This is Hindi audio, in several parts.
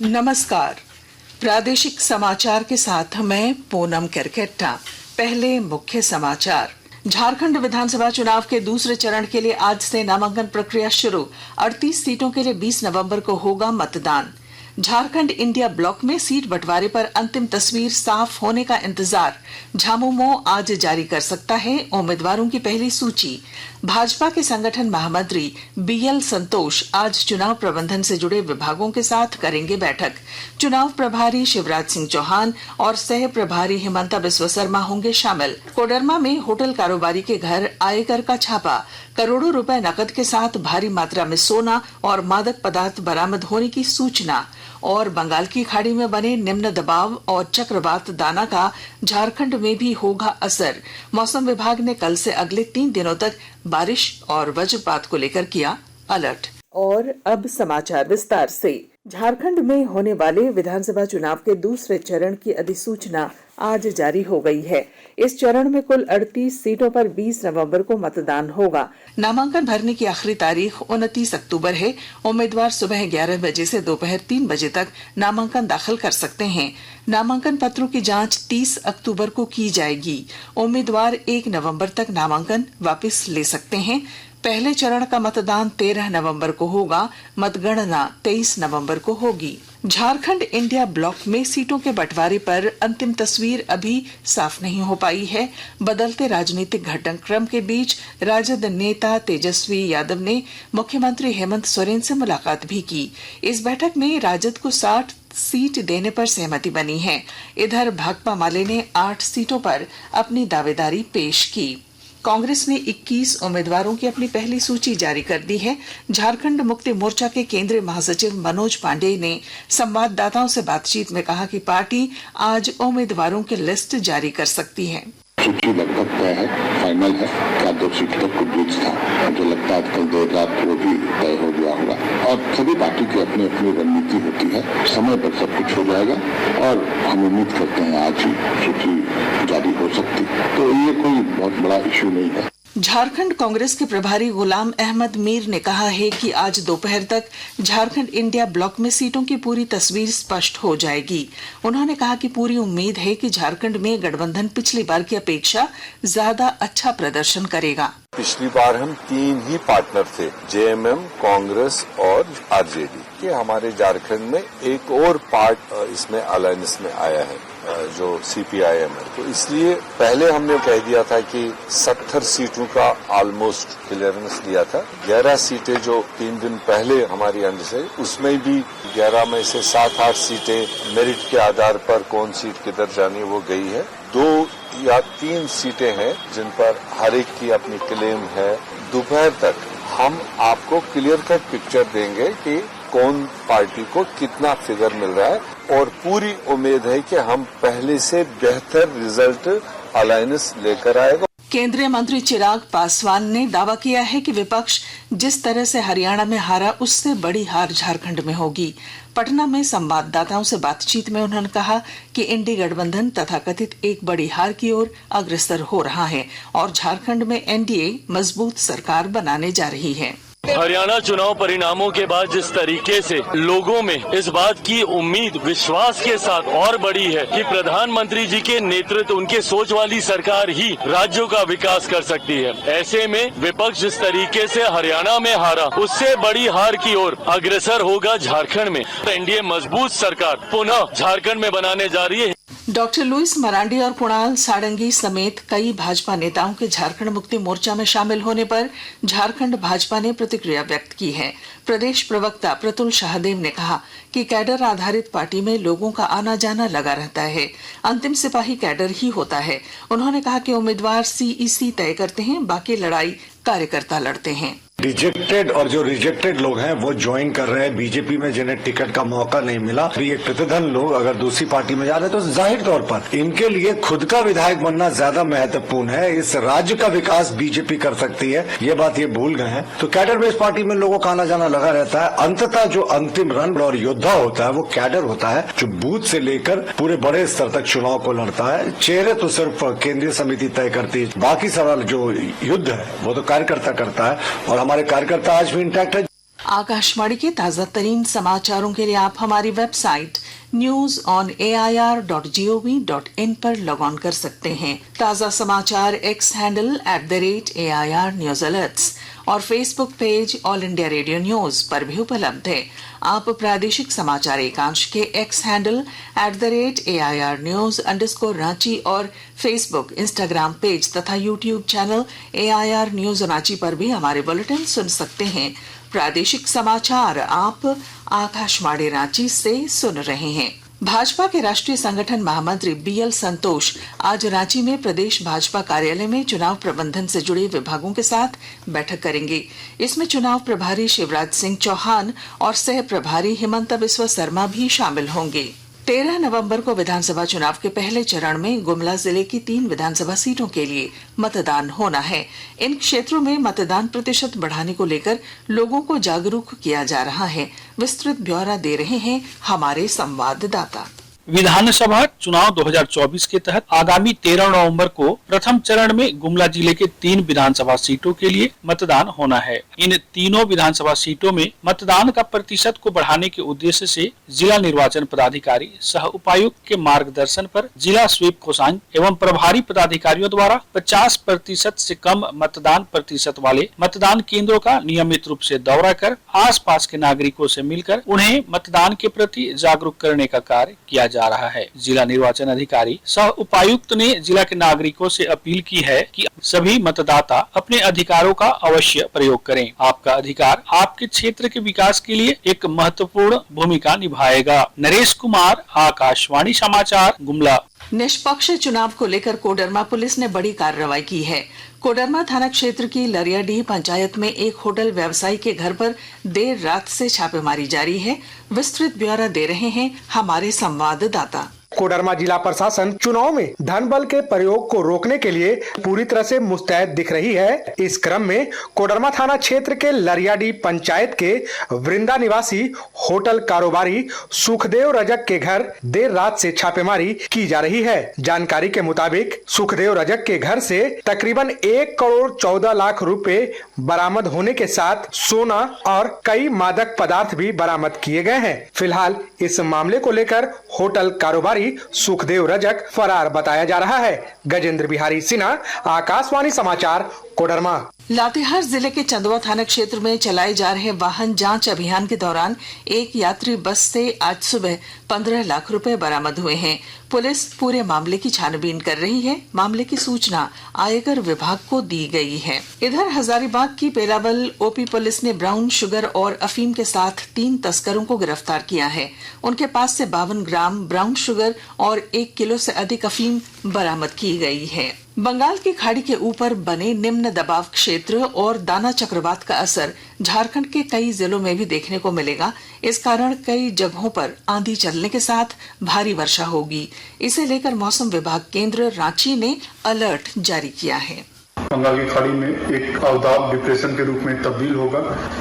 नमस्कार। प्रादेशिक समाचार के साथ मैं पूनम करकेट्टा। पहले मुख्य समाचार। झारखंड विधानसभा चुनाव के दूसरे चरण के लिए आज से नामांकन प्रक्रिया शुरू। 38 सीटों के लिए 20 नवंबर को होगा मतदान। झारखंड इंडिया ब्लॉक में सीट बंटवारे पर अंतिम तस्वीर साफ होने का इंतजार। झामुमो आज जारी कर सकता है उम्मीदवारों की पहली सूची। भाजपा के संगठन महामंत्री बीएल संतोष आज चुनाव प्रबंधन से जुड़े विभागों के साथ करेंगे बैठक। चुनाव प्रभारी शिवराज सिंह चौहान और सह प्रभारी हिमंता बिस्वा शर्मा होंगे शामिल। कोडरमा में होटल कारोबारी के घर आयकर का छापा। करोड़ों रुपए नकद के साथ भारी मात्रा में सोना और मादक पदार्थ बरामद होने की सूचना। और बंगाल की खाड़ी में बने निम्न दबाव और चक्रवात दाना का झारखंड में भी होगा असर। मौसम विभाग ने कल से अगले 3 दिनों तक बारिश और वज्रपात को लेकर किया अलर्ट। और अब समाचार विस्तार से। झारखंड में होने वाले विधानसभा चुनाव के दूसरे चरण की अधिसूचना आज जारी हो गई है। इस चरण में कुल 38 सीटों पर 20 नवंबर को मतदान होगा। नामांकन भरने की आखिरी तारीख 29 अक्टूबर है। उम्मीदवार सुबह 11 बजे से दोपहर 3 बजे तक नामांकन दाखिल कर सकते हैं। नामांकन पत्रों की जांच 30 अक्टूबर को की जाएगी। उम्मीदवार 1 नवंबर तक नामांकन वापस ले सकते हैं। पहले चरण का मतदान 13 नवंबर को होगा। मतगणना 23 नवंबर को होगी। झारखंड इंडिया ब्लॉक में सीटों के बंटवारे पर अंतिम तस्वीर अभी साफ नहीं हो पाई है। बदलते राजनीतिक घटनाक्रम के बीच राजद नेता तेजस्वी यादव ने मुख्यमंत्री हेमंत सोरेन से मुलाकात भी की। इस बैठक में राजद को 60 सीट देने पर सहमति बनी है। इधर भाकपा माले ने 8 सीटों पर अपनी दावेदारी पेश की। कांग्रेस ने 21 उम्मीदवारों की अपनी पहली सूची जारी कर दी है। झारखंड मुक्ति मोर्चा के केंद्रीय महासचिव मनोज पांडेय ने संवाददाताओं से बातचीत में कहा कि पार्टी आज उम्मीदवारों की लिस्ट जारी कर सकती है। सूची लगभग तय है, फाइनल है। क्या 2 सीट तक कुछ बीच था, मुझे लगता है कल देर रात वो भी तय हो गया होगा। और सभी पार्टी की अपनी अपनी रणनीति होती है, समय पर सब कुछ हो जाएगा और हम उम्मीद करते हैं आज ही सूची जारी हो सकती। तो ये कोई बहुत बड़ा इश्यू नहीं है। झारखंड कांग्रेस के प्रभारी गुलाम अहमद मीर ने कहा है कि आज दोपहर तक झारखंड इंडिया ब्लॉक में सीटों की पूरी तस्वीर स्पष्ट हो जाएगी। उन्होंने कहा कि पूरी उम्मीद है कि झारखंड में गठबंधन पिछली बार की अपेक्षा ज्यादा अच्छा प्रदर्शन करेगा। पिछली बार हम 3 ही पार्टनर थे, जेएमएम, कांग्रेस और आरजेडी के। हमारे झारखंड में एक और पार्ट इसमें अलायंस में आया है जो सीपीआईएम है। तो इसलिए पहले हमने कह दिया था कि 70 सीटों का ऑलमोस्ट क्लियरेंस दिया था। 11 सीटें जो 3 दिन पहले हमारी अंदर से, उसमें भी 11 में से 7-8 सीटें मेरिट के आधार पर कौन सीट किधर जानी वो गई है। 2 या 3 सीटें हैं जिन पर हर एक की अपनी क्लेम है। दोपहर तक हम आपको क्लियर कट पिक्चर देंगे कि कौन पार्टी को कितना फिगर मिल रहा है और पूरी उम्मीद है कि हम पहले से बेहतर रिजल्ट अलायंस लेकर आएगा। केंद्रीय मंत्री चिराग पासवान ने दावा किया है कि विपक्ष जिस तरह से हरियाणा में हारा, उससे बड़ी हार झारखंड में होगी। पटना में संवाददाताओं से बातचीत में उन्होंने कहा कि इंडी गठबंधन तथाकथित एक बड़ी हार की ओर अग्रसर हो रहा है और झारखंड में एनडीए मजबूत सरकार बनाने जा रही है। हरियाणा चुनाव परिणामों के बाद जिस तरीके से लोगों में इस बात की उम्मीद विश्वास के साथ और बढ़ी है कि प्रधानमंत्री जी के नेतृत्व, उनके सोच वाली सरकार ही राज्यों का विकास कर सकती है। ऐसे में विपक्ष जिस तरीके से हरियाणा में हारा, उससे बड़ी हार की ओर अग्रसर होगा झारखंड में। एनडीए मजबूत सरकार पुनः झारखंड में बनाने जा रही है। डॉक्टर लुइस मरांडी और कुणाल सारंगी समेत कई भाजपा नेताओं के झारखंड मुक्ति मोर्चा में शामिल होने पर झारखंड भाजपा ने प्रतिक्रिया व्यक्त की है। प्रदेश प्रवक्ता प्रतुल शाहदेव ने कहा कि कैडर आधारित पार्टी में लोगों का आना जाना लगा रहता है। अंतिम सिपाही कैडर ही होता है। उन्होंने कहा कि उम्मीदवार सीईसी तय करते हैं, बाकी लड़ाई कार्यकर्ता लड़ते हैं। रिजेक्टेड और जो रिजेक्टेड लोग हैं वो ज्वाइन कर रहे हैं बीजेपी में, जिन्हें टिकट का मौका नहीं मिला। तो ये प्रतिधन लोग अगर दूसरी पार्टी में जा रहे हैं तो जाहिर तौर पर इनके लिए खुद का विधायक बनना ज्यादा महत्वपूर्ण है। इस राज्य का विकास बीजेपी कर सकती है, ये बात ये भूल गए हैं। तो कैडर बेस्ड पार्टी में लोगों का आना जाना लगा रहता है। अंततः जो अंतिम रन और योद्धा होता है वो कैडर होता है, जो बूथ से लेकर पूरे बड़े स्तर तक चुनाव को लड़ता है। चेहरे तो सिर्फ केंद्रीय समिति तय करती है, बाकी सवाल जो युद्ध है वो तो कार्यकर्ता करता है और हमारे कार्यकर्ता आज भी इंटैक्ट है। आकाशवाणी के ताजा तरीन समाचारों के लिए आप हमारी वेबसाइट news.air.gov.in पर लॉग ऑन कर सकते हैं। ताजा समाचार x handle @AIR News Alerts और Facebook page all India radio news पर भी उपलब्ध है। आप प्रादेशिक समाचार एकांश के एक्स हैंडल @AIR News_रांची और फेसबुक, इंस्टाग्राम पेज तथा YouTube channel AIR News Ranchi पर भी हमारे बुलेटिन सुन सकते हैं। प्रादेशिक समाचार आप आकाशवाणी रांची से सुन रहे हैं। भाजपा के राष्ट्रीय संगठन महामंत्री BL संतोष आज रांची में प्रदेश भाजपा कार्यालय में चुनाव प्रबंधन से जुड़े विभागों के साथ बैठक करेंगे। इसमें चुनाव प्रभारी शिवराज सिंह चौहान और सह प्रभारी हिमंता बिस्वा शर्मा भी शामिल होंगे। 13 नवंबर को विधानसभा चुनाव के पहले चरण में गुमला जिले की 3 विधानसभा सीटों के लिए मतदान होना है। इन क्षेत्रों में मतदान प्रतिशत बढ़ाने को लेकर लोगों को जागरूक किया जा रहा है। विस्तृत ब्यौरा दे रहे हैं हमारे संवाददाता। विधानसभा चुनाव 2024 के तहत आगामी 13 नवंबर को प्रथम चरण में गुमला जिले के 3 विधानसभा सीटों के लिए मतदान होना है। इन तीनों विधानसभा सीटों में मतदान का प्रतिशत को बढ़ाने के उद्देश्य से जिला निर्वाचन पदाधिकारी सह उपायुक्त के मार्गदर्शन पर जिला स्वीप कोषांग एवं प्रभारी पदाधिकारियों द्वारा 50% से कम मतदान प्रतिशत वाले मतदान केंद्रों का नियमित रूप से दौरा कर आसपास के नागरिकों से मिलकर उन्हें मतदान के प्रति जागरूक करने का कार्य किया जा रहा है। जिला निर्वाचन अधिकारी सह उपायुक्त ने जिला के नागरिकों से अपील की है कि सभी मतदाता अपने अधिकारों का अवश्य प्रयोग करें। आपका अधिकार आपके क्षेत्र के विकास के लिए एक महत्वपूर्ण भूमिका निभाएगा। नरेश कुमार, आकाशवाणी समाचार, गुमला। निष्पक्ष चुनाव को लेकर कोडरमा पुलिस ने बड़ी कार्रवाई की है। कोडरमा थाना क्षेत्र की लरियाडीह पंचायत में एक होटल व्यवसायी के घर पर देर रात से छापेमारी जारी है। विस्तृत ब्यौरा दे रहे हैं हमारे संवाददाता। कोडरमा जिला प्रशासन चुनाव में धन बल के प्रयोग को रोकने के लिए पूरी तरह से मुस्तैद दिख रही है। इस क्रम में कोडरमा थाना क्षेत्र के लरियाडी पंचायत के वृंदा निवासी होटल कारोबारी सुखदेव रजक के घर देर रात से छापेमारी की जा रही है। जानकारी के मुताबिक सुखदेव रजक के घर से तकरीबन 1 करोड़ 14 लाख रुपए बरामद होने के साथ सोना और कई मादक पदार्थ भी बरामद किए गए हैं। फिलहाल इस मामले को लेकर होटल कारोबारी सुखदेव रजक फरार बताया जा रहा है। गजेंद्र बिहारी सिन्हा, आकाशवाणी समाचार, कोडरमा। लातेहार जिले के चंदवा थाना क्षेत्र में चलाए जा रहे वाहन जांच अभियान के दौरान एक यात्री बस से आज सुबह 15 लाख रुपए बरामद हुए हैं। पुलिस पूरे मामले की छानबीन कर रही है। मामले की सूचना आयकर विभाग को दी गई है। इधर हजारीबाग की पेलावल ओपी पुलिस ने ब्राउन शुगर और अफीम के साथ 3 तस्करों को गिरफ्तार किया है। उनके पास से 52 ग्राम ब्राउन शुगर और 1 किलो से अधिक अफीम बरामद की गई है। बंगाल की खाड़ी के ऊपर बने निम्न दबाव क्षेत्र और दाना चक्रवात का असर झारखंड के कई जिलों में भी देखने को मिलेगा। इस कारण कई जगहों पर आंधी चलने के साथ भारी वर्षा होगी। इसे लेकर मौसम विभाग केंद्र रांची ने अलर्ट जारी किया है। बंगाल की खाड़ी में एक अवदाब डिप्रेशन के रूप में तब्दील होगा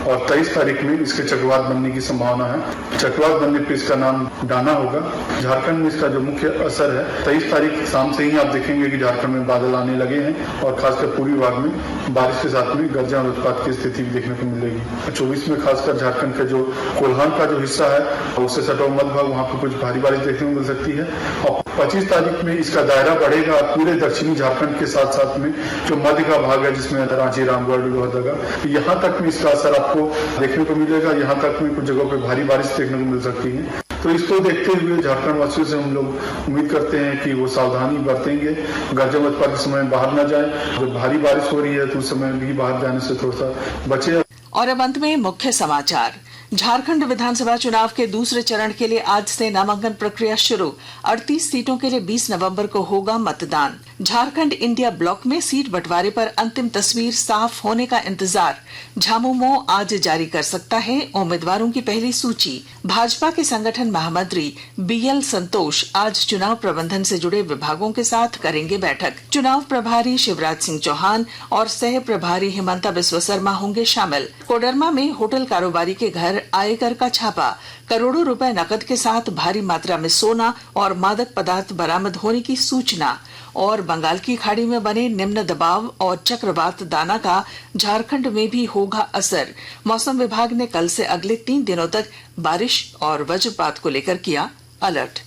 और 23 तारीख में इसके चक्रवात बनने की संभावना है। चक्रवात बनने पर इसका नाम डाना होगा। झारखंड में इसका जो मुख्य असर है 23 तारीख शाम से ही आप देखेंगे कि झारखंड में बादल आने लगे हैं और खासकर पूर्वी भाग में बारिश के साथ में गर्जन और वज्रपात की स्थिति भी देखने को मिलेगी। 24 में खासकर झारखंड का जो कोल्हान का जो हिस्सा है उससे सटो मध्य भाग, वहाँ पर कुछ भारी बारिश देखने को मिल सकती है। और 25 तारीख में इसका दायरा बढ़ेगा पूरे दक्षिणी झारखंड के साथ साथ में जो मध्य का भाग है जिसमें रांची, रामगढ़, लोहरदगा, यहाँ तक में इसका असर आपको देखने को मिलेगा। यहाँ तक में कुछ जगहों पे भारी बारिश देखने को मिल सकती है। तो इसको देखते हुए झारखंड वासियों से हम लोग उम्मीद करते हैं कि वो सावधानी बरतेंगे, गर्जन वज्रपात के समय बाहर न जाए। जब भारी बारिश हो रही है तो उस समय भी बाहर जाने से थोड़ा सा बचे। और अब अंत में मुख्य समाचार। झारखंड विधानसभा चुनाव के दूसरे चरण के लिए आज से नामांकन प्रक्रिया शुरू। 38 सीटों के लिए 20 नवंबर को होगा मतदान। झारखंड इंडिया ब्लॉक में सीट बंटवारे पर अंतिम तस्वीर साफ होने का इंतजार। झामुमो आज जारी कर सकता है उम्मीदवारों की पहली सूची। भाजपा के संगठन महामंत्री BL संतोष आज चुनाव प्रबंधन से जुड़े विभागों के साथ करेंगे बैठक। चुनाव प्रभारी शिवराज सिंह चौहान और सह प्रभारी हिमंता बिस्वा शर्मा होंगे शामिल। कोडरमा में होटल कारोबारी के घर पर आयकर का छापा, करोड़ों रुपए नकद के साथ भारी मात्रा में सोना और मादक पदार्थ बरामद होने की सूचना। और बंगाल की खाड़ी में बने निम्न दबाव और चक्रवात दाना का झारखंड में भी होगा असर। मौसम विभाग ने कल से अगले 3 दिनों तक बारिश और वज्रपात को लेकर किया अलर्ट।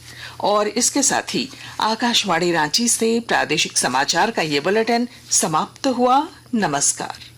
और इसके साथ ही आकाशवाणी रांची से प्रादेशिक समाचार का ये बुलेटिन समाप्त हुआ। नमस्कार।